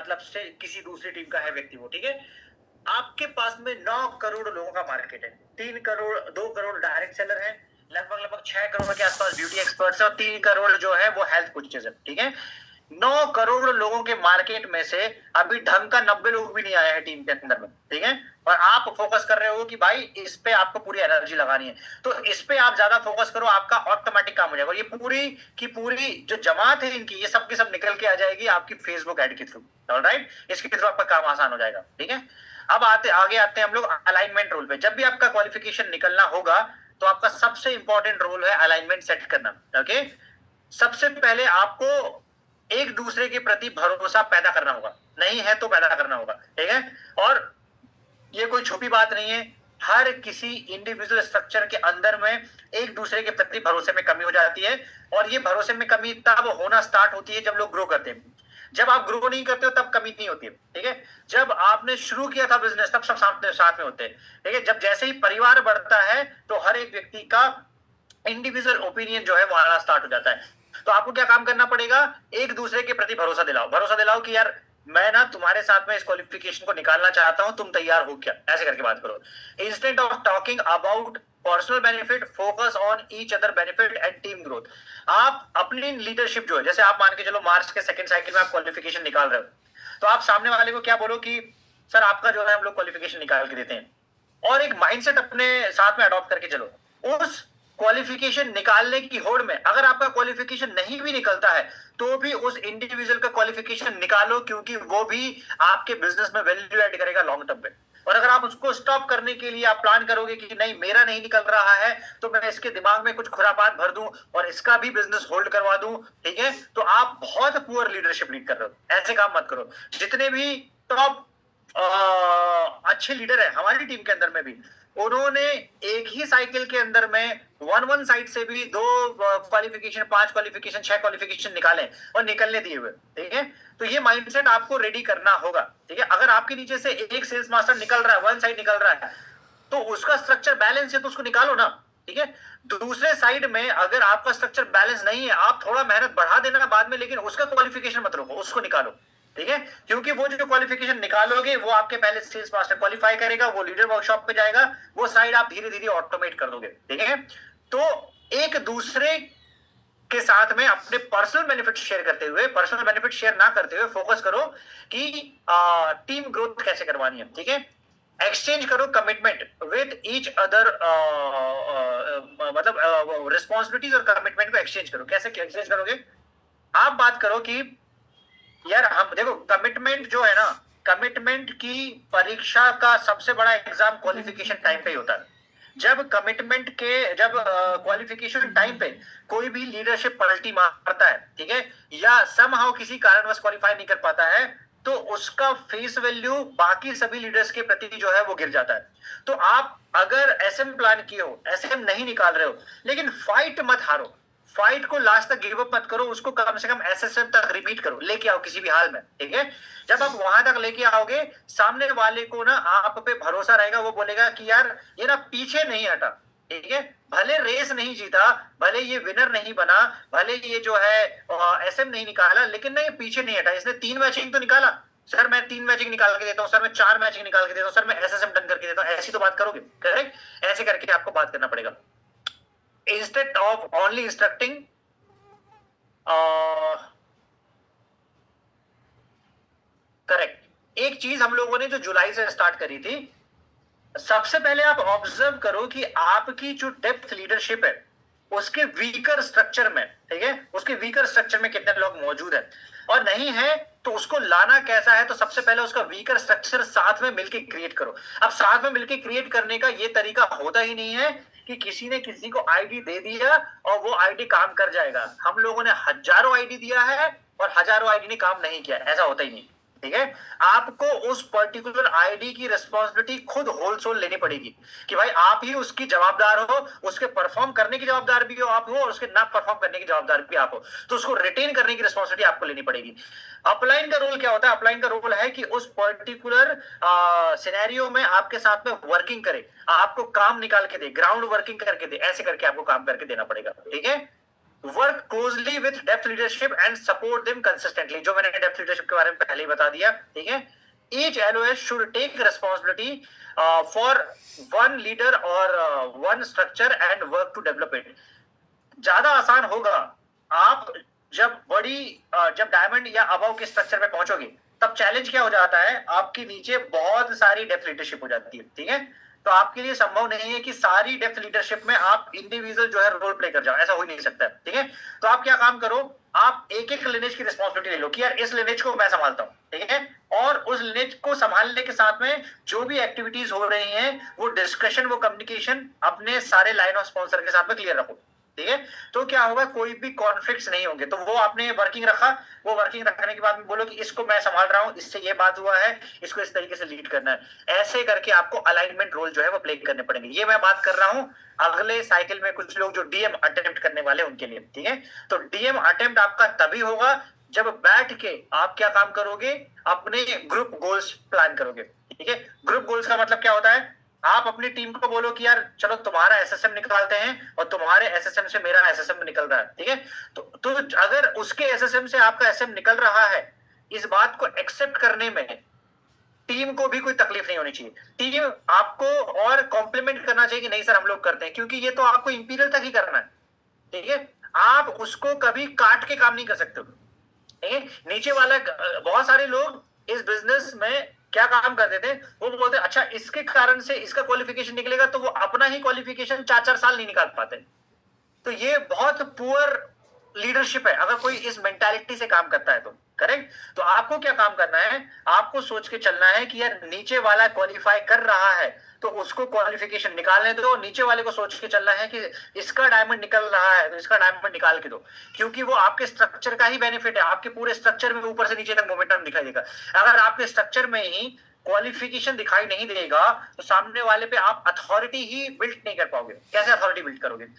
मतलब से किसी दूसरी टीम का है व्यक्ति वो, ठीक है। आपके पास में 9 करोड़ लोगों का मार्केट है, 3 करोड़ 2 करोड़ डायरेक्ट सेलर है, लगभग 6 करोड़ के आसपास ब्यूटी एक्सपर्ट्स है और 3 करोड़ जो है वो हेल्थ कोचेस है, ठीक है। 9 करोड़ लोगों के मार्केट में से अभी ढंग का 90 लोग भी नहीं आए हैं टीम के अंदर में, ठीक है। और आप फोकस कर रहे हो कि भाई इस पे आपको पूरी एनर्जी लगानी है, तो इस पे आप ज्यादा फोकस करो, आपका ऑटोमेटिक काम हो जाएगा। और ये पूरी की पूरी जो जमात है इनकी, ये सब की सब निकल के आ जाएगी आपकी फेसबुक एड के थ्रू, ऑलराइट। इसके थ्रू आपका काम आसान हो जाएगा, ठीक है। अब आगे आते हैं हम लोग अलाइनमेंट रोल पे। जब भी आपका क्वालिफिकेशन निकलना होगा तो आपका सबसे इंपॉर्टेंट रोल है अलाइनमेंट सेट करना, ओके। सबसे पहले आपको एक दूसरे के प्रति भरोसा पैदा करना होगा, नहीं है तो पैदा करना होगा, ठीक है। और ये कोई छुपी बात नहीं है, हर किसी इंडिविजुअल स्ट्रक्चर के अंदर में एक दूसरे के प्रति भरोसे में कमी हो जाती है। और ये भरोसे में कमी तब होना स्टार्ट होती है जब लोग ग्रो करते हैं। जब आप ग्रो नहीं करते हो तब कमी नहीं होती है, ठीक है। जब आपने शुरू किया था बिजनेस तब सब साथ में होते हैं, ठीक है। जब जैसे ही परिवार बढ़ता है तो हर एक व्यक्ति का इंडिविजुअल ओपिनियन जो है वो आना स्टार्ट हो जाता है। तो आपको क्या काम करना पड़ेगा, एक दूसरे के प्रति भरोसा दिलाओ कि यार मैं ना तुम्हारे साथ में इस क्वालिफिकेशन को निकालना चाहता हूं, तुम तैयार हो क्या, ऐसे करके बात करो। Instant of talking about personal benefit, focus on each other benefit and team growth. आप अपनी लीडरशिप जो है, जैसे आप मान के चलो मार्च के सेकंड साइकिल में आप क्वालिफिकेशन निकाल रहे हो, तो आप सामने वाले को क्या बोलो कि सर आपका जो है हम लोग क्वालिफिकेशन निकाल के देते हैं। और एक माइंडसेट अपने साथ में अडॉप्ट करके चलो। उस क्वालिफिकेशन निकालने की होड़ में अगर आपका क्वालिफिकेशन नहीं भी निकलता है तो भी उस इंडिविजुअल का क्वालिफिकेशन निकालो, क्योंकि वो भी आपके बिजनेस में वैल्यू ऐड करेगा लॉन्ग टर्म पे। और अगर आप उसको स्टॉप करने के लिए आप प्लान करोगे कि नहीं मेरा नहीं निकल रहा है तो मैं इसके दिमाग में कुछ खुरापात भर दूं और इसका भी बिजनेस होल्ड करवा दूं, ठीक है, तो आप बहुत पुअर लीडरशिप लीड कर रहे हो। ऐसे काम मत करो। जितने भी टॉप अच्छे लीडर है हमारी टीम के अंदर में भी, उन्होंने एक ही साइकिल के अंदर में वन साइड से भी 2 क्वालिफिकेशन, 5 क्वालिफिकेशन, 6 क्वालिफिकेशन निकाले और निकलने दिए हुए, ठीक है। तो ये माइंडसेट आपको रेडी करना होगा, ठीक है। अगर आपके नीचे से एक सेल्स मास्टर निकल रहा है, वन साइड निकल रहा है, तो उसका स्ट्रक्चर बैलेंस है तो उसको निकालो ना, ठीक है। दूसरे साइड में अगर आपका स्ट्रक्चर बैलेंस नहीं है, आप थोड़ा मेहनत बढ़ा देना बाद में, लेकिन उसका क्वालिफिकेशन मत रोको, उसको निकालो, ठीक है। क्योंकि वो जो क्वालिफिकेशन निकालोगे वो आपके पहले सेल्स मास्टर क्वालिफाई करेगा, वो लीडर वर्कशॉप पे जाएगा, वो साइड आप धीरे धीरे ऑटोमेट कर दोगे, ठीक है। तो एक दूसरे के साथ में अपने पर्सनल बेनिफिट शेयर करते हुए, पर्सनल बेनिफिट शेयर ना करते हुए फोकस करो कि टीम ग्रोथ कैसे करवानी है, ठीक है। एक्सचेंज करो कमिटमेंट विद ईच अदर, मतलब रिस्पॉन्सिबिलिटीज और कमिटमेंट को एक्सचेंज करो। कैसे एक्सचेंज करोगे, आप बात करो कि यार हम देखो, कमिटमेंट जो है ना, कमिटमेंट की परीक्षा का सबसे बड़ा एग्जाम क्वालिफिकेशन टाइम पे ही होता है। जब क्वालिफिकेशन टाइम पे कोई भी लीडरशिप पलटी मारता है, ठीक है, या समहाउ किसी कारणवश क्वालिफाई नहीं कर पाता है, तो उसका फेस वैल्यू बाकी सभी लीडर्स के प्रति जो है वो गिर जाता है। तो आप अगर एसएम प्लान किए हो, एसएम नहीं निकाल रहे हो, लेकिन फाइट मत हारो, फाइट को लास्ट तक गिव अप मत करो, उसको कम से कम एसएसएम तक रिपीट करो, लेके आओ किसी भी हाल में, ठीक है। जब आप वहां तक लेके आओगे, सामने वाले को ना आप पे भरोसा रहेगा, वो बोलेगा कि यार ये ना पीछे नहीं हटा, ठीक है। भले रेस नहीं जीता, भले ये विनर नहीं बना, भले ये जो है एसएम नहीं निकाला, लेकिन ना ये पीछे नहीं हटा, इसने 3 मैचिंग तो निकाला। सर मैं 3 मैचिंग निकाल के देता हूँ, सर मैं 4 मैचिंग निकाल के देता हूँ, सर मैं एसएसएम डन करके देता हूँ, ऐसी तो बात करोगे, करेक्ट। ऐसे करके आपको बात करना पड़ेगा instead of only instructing. Correct. एक चीज हम लोगों ने जो जुलाई से स्टार्ट करी थी, सबसे पहले आप ऑब्जर्व करो कि आपकी जो डेप्थ लीडरशिप है उसके वीकर स्ट्रक्चर में, ठीक है, उसके वीकर स्ट्रक्चर में कितने लोग मौजूद हैं, और नहीं है तो उसको लाना कैसा है। तो सबसे पहले उसका वीकर स्ट्रक्चर साथ में मिलकर क्रिएट करो। अब साथ में मिलकर क्रिएट करने का ये तरीका होता ही नहीं है कि किसी ने किसी को आईडी दे दिया और वो आईडी काम कर जाएगा। हम लोगों ने हजारों आईडी दिया है और हजारों आईडी ने काम नहीं किया, ऐसा होता ही नहीं, ठीक है। आपको उस पर्टिकुलर आईडी की रिस्पॉन्सिबिलिटी खुद होलसोल लेनी पड़ेगी कि भाई आप ही उसकी जवाबदार हो, उसके परफॉर्म करने की जवाबदार भी हो आप हो, और उसके ना परफॉर्म करने की जवाबदार भी आप हो। तो उसको रिटेन करने की रिस्पॉन्सिबिलिटी आपको लेनी पड़ेगी। अपलाइन का रोल क्या होता है, अपलाइन का रोल है कि उस पर्टिकुलर सिनेरियो में आपके साथ में वर्किंग करे, आपको काम निकाल के दे, ग्राउंड वर्किंग करके दे, ऐसे करके आपको काम करके देना पड़ेगा, ठीक है। Work closely with depth leadership and support them consistently, जो मैंने डेप्थ लीडरशिप के बारे में पहले ही बता दिया, ठीक है। Each LOS should take responsibility for one leader और one structure and work to develop it. ज्यादा आसान होगा आप जब डायमंड या अबव के स्ट्रक्चर में पहुंचोगे, तब चैलेंज क्या हो जाता है, आपके नीचे बहुत सारी डेप्थ लीडरशिप हो जाती है, ठीक है। तो आपके लिए संभव नहीं है कि सारी डेप्थ लीडरशिप में आप इंडिविजुअल जो है रोल प्ले कर जाओ, ऐसा हो ही नहीं सकता, ठीक है। तो आप क्या काम करो, आप एक एक लिनेज की रिस्पॉन्सिबिलिटी ले लो कि यार इस लिनेज को मैं संभालता हूँ, ठीक है। और उस लिनेज को संभालने के साथ में जो भी एक्टिविटीज हो रही हैं, वो डिस्कशन, वो कम्युनिकेशन अपने सारे लाइन ऑफ स्पॉन्सर के साथ में क्लियर रखो, ठीक है। तो क्या होगा, कोई भी कॉन्फ्लिक्ट्स नहीं होंगे। तो वो आपने वर्किंग रखा, वो वर्किंग रखने के बाद में बोलो कि इसको मैं संभाल रहा हूँ, इससे ये बात हुआ है, इसको इस तरीके से लीड करना है। ऐसे करके आपको अलाइनमेंट रोल जो है वो प्ले करने पड़ेंगे। ये मैं बात कर रहा हूँ अगले साइकिल में कुछ लोग जो डीएम अटेम्प्ट करने वाले उनके लिए, ठीक है। तो डीएम अटेम्प्ट आपका तभी होगा जब बैठ के आप क्या काम करोगे, अपने ग्रुप गोल्स प्लान करोगे, ठीक है। ग्रुप गोल्स का मतलब क्या होता है, आप अपनी टीम को बोलो कि यार चलो तुम्हारा एसएसएम निकालते हैं और तुम्हारे एसएसएम से मेरा एसएसएम निकल रहा है, ठीक है। तो अगर उसके एसएसएम से आपका एसएम निकल रहा है, इस बात को एक्सेप्ट करने में टीम को भी कोई तकलीफ नहीं होनी चाहिए। टीम आपको और कॉम्प्लीमेंट करना चाहिए कि नहीं सर हम लोग करते हैं, क्योंकि ये तो आपको इंपीरियल तक ही करना है, ठीक है। आप उसको कभी काट के काम नहीं कर सकते, ठीक है। नीचे वाला, बहुत सारे लोग इस बिजनेस में क्या काम करते थे, वो बोलते अच्छा इसके कारण से इसका क्वालिफिकेशन निकलेगा, तो वो अपना ही क्वालिफिकेशन 4-4 साल नहीं निकाल पाते। तो ये बहुत पुअर लीडरशिप है अगर कोई इस मेंटालिटी से काम करता है तो, करेक्ट। तो आपको क्या काम करना है, आपको सोच के चलना है कि यार नीचे वाला क्वालिफाई कर रहा है तो उसको क्वालिफिकेशन निकालने दो, नीचे वाले को सोच के चलना है कि इसका डायमंड निकल रहा है तो इसका डायमंड निकाल के दो, क्योंकि वो आपके स्ट्रक्चर का ही बेनिफिट है। आपके पूरे स्ट्रक्चर में ऊपर से नीचे तक मोमेंटम दिखाई देगा। अगर आपके स्ट्रक्चर में ही क्वालिफिकेशन दिखाई नहीं देगा तो सामने वाले पे आप अथॉरिटी ही बिल्ड नहीं कर पाओगे। कैसे अथॉरिटी बिल्ड करोगे?